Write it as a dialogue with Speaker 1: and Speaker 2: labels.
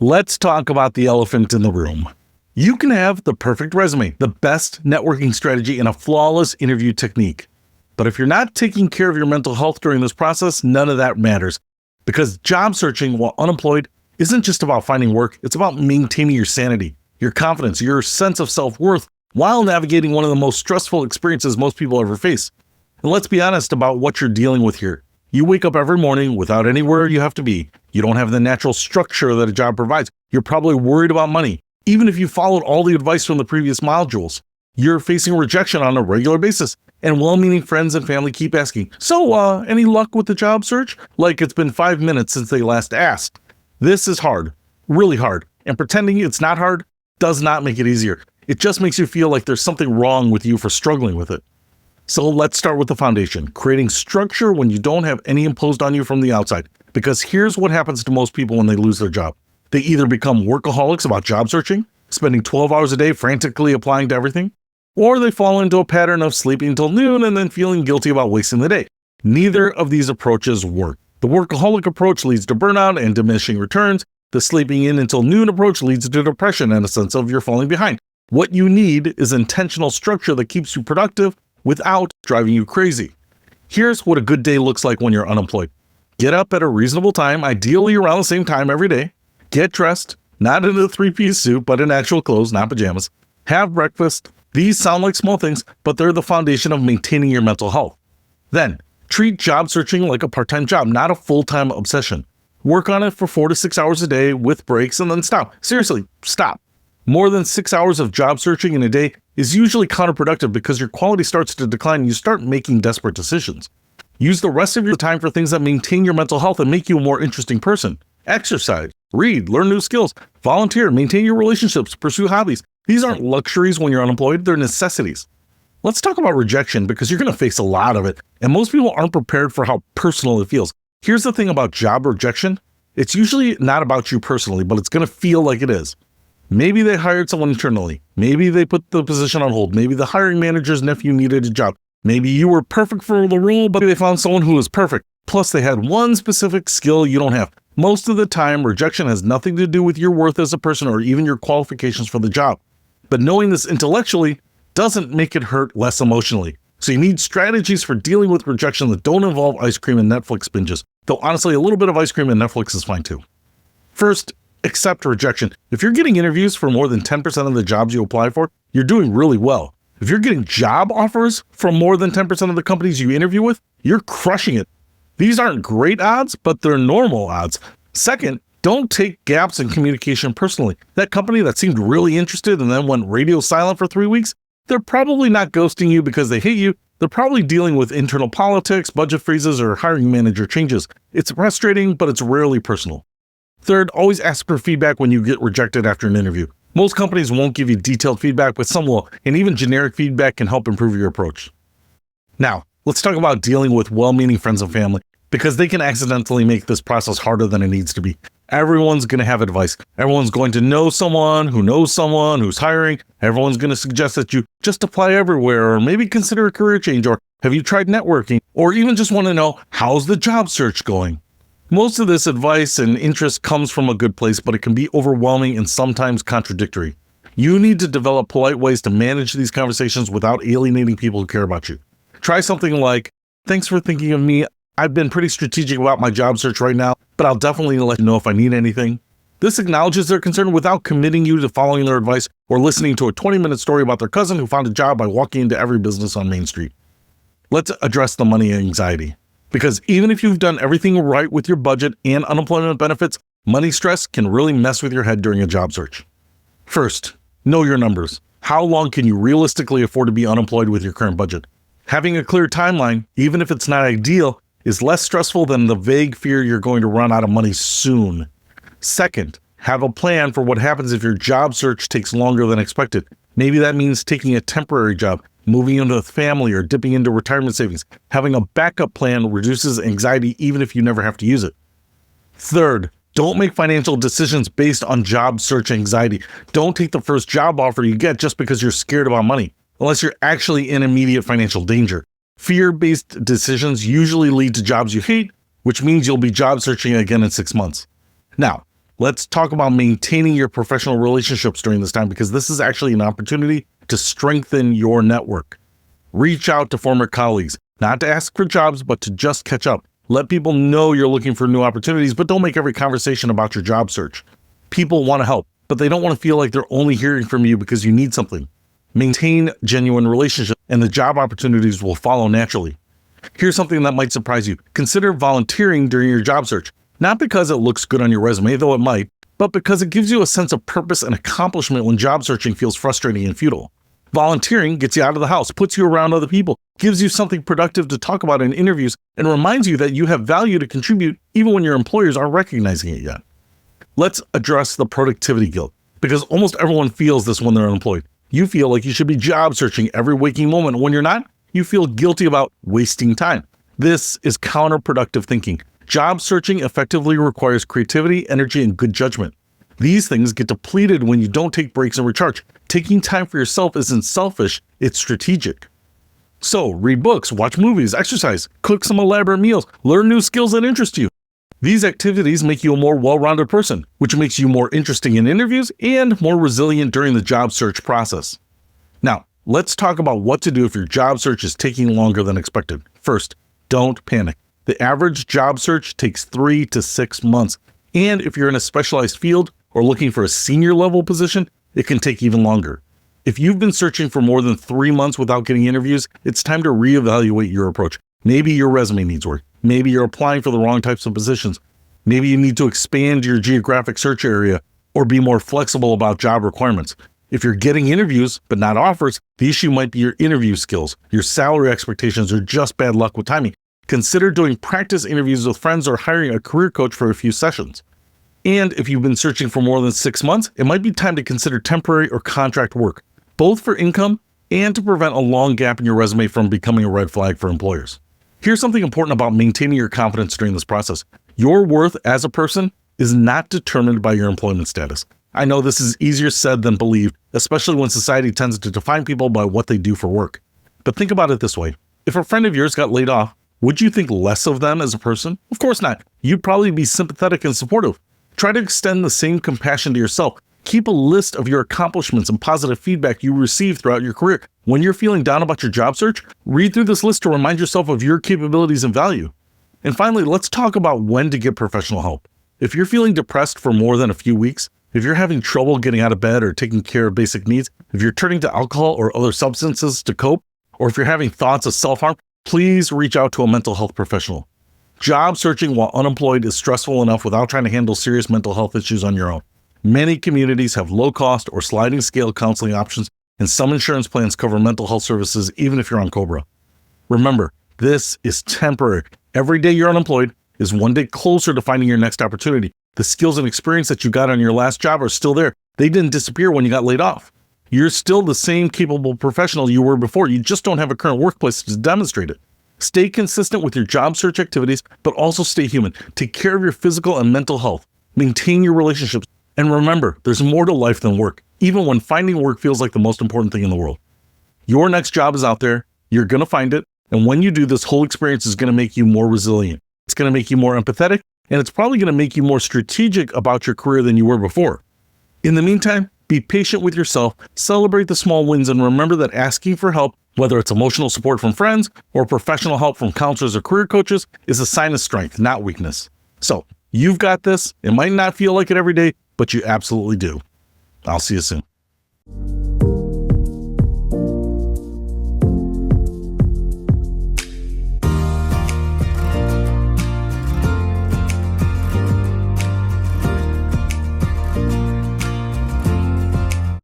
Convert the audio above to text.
Speaker 1: Let's talk about the elephant in the room. You can have the perfect resume, the best networking strategy, and a flawless interview technique. But if you're not taking care of your mental health during this process, none of that matters. Because job searching while unemployed isn't just about finding work, it's about maintaining your sanity, your confidence, your sense of self-worth while navigating one of the most stressful experiences most people ever face. And let's be honest about what you're dealing with here. You wake up every morning without anywhere you have to be. You don't have the natural structure that a job provides. You're probably worried about money. Even if you followed all the advice from the previous modules, you're facing rejection on a regular basis. And well-meaning friends and family keep asking, so any luck with the job search? Like it's been 5 minutes since they last asked. This is hard, really hard. And pretending it's not hard does not make it easier. It just makes you feel like there's something wrong with you for struggling with it. So let's start with the foundation, creating structure when you don't have any imposed on you from the outside. Because here's what happens to most people when they lose their job. They either become workaholics about job searching, spending 12 hours a day frantically applying to everything, or they fall into a pattern of sleeping until noon and then feeling guilty about wasting the day. Neither of these approaches work. The workaholic approach leads to burnout and diminishing returns. The sleeping in until noon approach leads to depression and a sense of you're falling behind. What you need is intentional structure that keeps you productive without driving you crazy. Here's what a good day looks like when you're unemployed. Get up at a reasonable time, ideally around the same time every day. Get dressed, not in a three-piece suit, but in actual clothes, not pajamas. Have breakfast. These sound like small things, but they're the foundation of maintaining your mental health. Then, treat job searching like a part-time job, not a full-time obsession. Work on it for 4 to 6 hours a day with breaks and then stop. Seriously, stop. More than 6 hours of job searching in a day is usually counterproductive because your quality starts to decline and you start making desperate decisions. Use the rest of your time for things that maintain your mental health and make you a more interesting person. Exercise, read, learn new skills, volunteer, maintain your relationships, pursue hobbies. These aren't luxuries when you're unemployed, they're necessities. Let's talk about rejection because you're going to face a lot of it, and most people aren't prepared for how personal it feels. Here's the thing about job rejection. It's usually not about you personally, but it's going to feel like it is. Maybe they hired someone internally. Maybe they put the position on hold. Maybe the hiring manager's nephew needed a job. Maybe you were perfect for the role, but they found someone who was perfect. Plus, they had one specific skill you don't have. Most of the time, rejection has nothing to do with your worth as a person or even your qualifications for the job. But knowing this intellectually doesn't make it hurt less emotionally. So you need strategies for dealing with rejection that don't involve ice cream and Netflix binges. Though honestly, a little bit of ice cream and Netflix is fine too. First, accept rejection. If you're getting interviews for more than 10% of the jobs you apply for, you're doing really well. If you're getting job offers from more than 10% of the companies you interview with, you're crushing it. These aren't great odds, but they're normal odds. Second, don't take gaps in communication personally. That company that seemed really interested and then went radio silent for 3 weeks, they're probably not ghosting you because they hate you. They're probably dealing with internal politics, budget freezes, or hiring manager changes. It's frustrating, but it's rarely personal. Third, always ask for feedback when you get rejected after an interview. Most companies won't give you detailed feedback, but some will, and even generic feedback can help improve your approach. Now, let's talk about dealing with well-meaning friends and family, because they can accidentally make this process harder than it needs to be. Everyone's going to have advice. Everyone's going to know someone who's hiring. Everyone's going to suggest that you just apply everywhere, or maybe consider a career change, or have you tried networking, or even just want to know, how's the job search going? Most of this advice and interest comes from a good place, but it can be overwhelming and sometimes contradictory. You need to develop polite ways to manage these conversations without alienating people who care about you. Try something like, thanks for thinking of me. I've been pretty strategic about my job search right now, but I'll definitely let you know if I need anything. This acknowledges their concern without committing you to following their advice or listening to a 20-minute story about their cousin who found a job by walking into every business on Main Street. Let's address the money anxiety. Because even if you've done everything right with your budget and unemployment benefits, money stress can really mess with your head during a job search. First, know your numbers. How long can you realistically afford to be unemployed with your current budget? Having a clear timeline, even if it's not ideal, is less stressful than the vague fear you're going to run out of money soon. Second, have a plan for what happens if your job search takes longer than expected. Maybe that means taking a temporary job, moving into a family, or dipping into retirement savings. Having a backup plan reduces anxiety even if you never have to use it. Third, don't make financial decisions based on job search anxiety. Don't take the first job offer you get just because you're scared about money, unless you're actually in immediate financial danger. Fear-based decisions usually lead to jobs you hate, which means you'll be job searching again in 6 months. Now, Let's talk about maintaining your professional relationships during this time, because this is actually an opportunity to strengthen your network. Reach out to former colleagues, not to ask for jobs, but to just catch up. Let people know you're looking for new opportunities, but don't make every conversation about your job search. People want to help, but they don't want to feel like they're only hearing from you because you need something. Maintain genuine relationships, and the job opportunities will follow naturally. Here's something that might surprise you. Consider volunteering during your job search. Not because it looks good on your resume, though it might, but because it gives you a sense of purpose and accomplishment when job searching feels frustrating and futile. Volunteering gets you out of the house, puts you around other people, gives you something productive to talk about in interviews, and reminds you that you have value to contribute even when your employers aren't recognizing it yet. Let's address the productivity guilt, because almost everyone feels this when they're unemployed. You feel like you should be job searching every waking moment. When you're not, you feel guilty about wasting time. This is counterproductive thinking. Job searching effectively requires creativity, energy, and good judgment. These things get depleted when you don't take breaks and recharge. Taking time for yourself isn't selfish, it's strategic. So, read books, watch movies, exercise, cook some elaborate meals, learn new skills that interest you. These activities make you a more well-rounded person, which makes you more interesting in interviews and more resilient during the job search process. Now, let's talk about what to do if your job search is taking longer than expected. First, don't panic. The average job search takes 3 to 6 months. And if you're in a specialized field or looking for a senior level position, it can take even longer. If you've been searching for more than 3 months without getting interviews, it's time to reevaluate your approach. Maybe your resume needs work. Maybe you're applying for the wrong types of positions. Maybe you need to expand your geographic search area or be more flexible about job requirements. If you're getting interviews but not offers, the issue might be your interview skills, your salary expectations, or just bad luck with timing. Consider doing practice interviews with friends or hiring a career coach for a few sessions. And if you've been searching for more than 6 months, it might be time to consider temporary or contract work, both for income and to prevent a long gap in your resume from becoming a red flag for employers. Here's something important about maintaining your confidence during this process. Your worth as a person is not determined by your employment status. I know this is easier said than believed, especially when society tends to define people by what they do for work. But think about it this way. If a friend of yours got laid off, would you think less of them as a person? Of course not. You'd probably be sympathetic and supportive. Try to extend the same compassion to yourself. Keep a list of your accomplishments and positive feedback you receive throughout your career. When you're feeling down about your job search, read through this list to remind yourself of your capabilities and value. And finally, let's talk about when to get professional help. If you're feeling depressed for more than a few weeks, if you're having trouble getting out of bed or taking care of basic needs, if you're turning to alcohol or other substances to cope, or if you're having thoughts of self-harm, please reach out to a mental health professional. Job searching while unemployed is stressful enough without trying to handle serious mental health issues on your own. Many communities have low-cost or sliding scale counseling options, and some insurance plans cover mental health services even if you're on COBRA. Remember, this is temporary. Every day you're unemployed is one day closer to finding your next opportunity. The skills and experience that you got on your last job are still there. They didn't disappear when you got laid off. You're still the same capable professional you were before. You just don't have a current workplace to demonstrate it. Stay consistent with your job search activities, but also stay human. Take care of your physical and mental health. Maintain your relationships. And remember, there's more to life than work, even when finding work feels like the most important thing in the world. Your next job is out there. You're going to find it. And when you do, this whole experience is going to make you more resilient. It's going to make you more empathetic, and it's probably going to make you more strategic about your career than you were before. In the meantime, be patient with yourself, celebrate the small wins, and remember that asking for help, whether it's emotional support from friends or professional help from counselors or career coaches, is a sign of strength, not weakness. So, you've got this. It might not feel like it every day, but you absolutely do. I'll see you soon.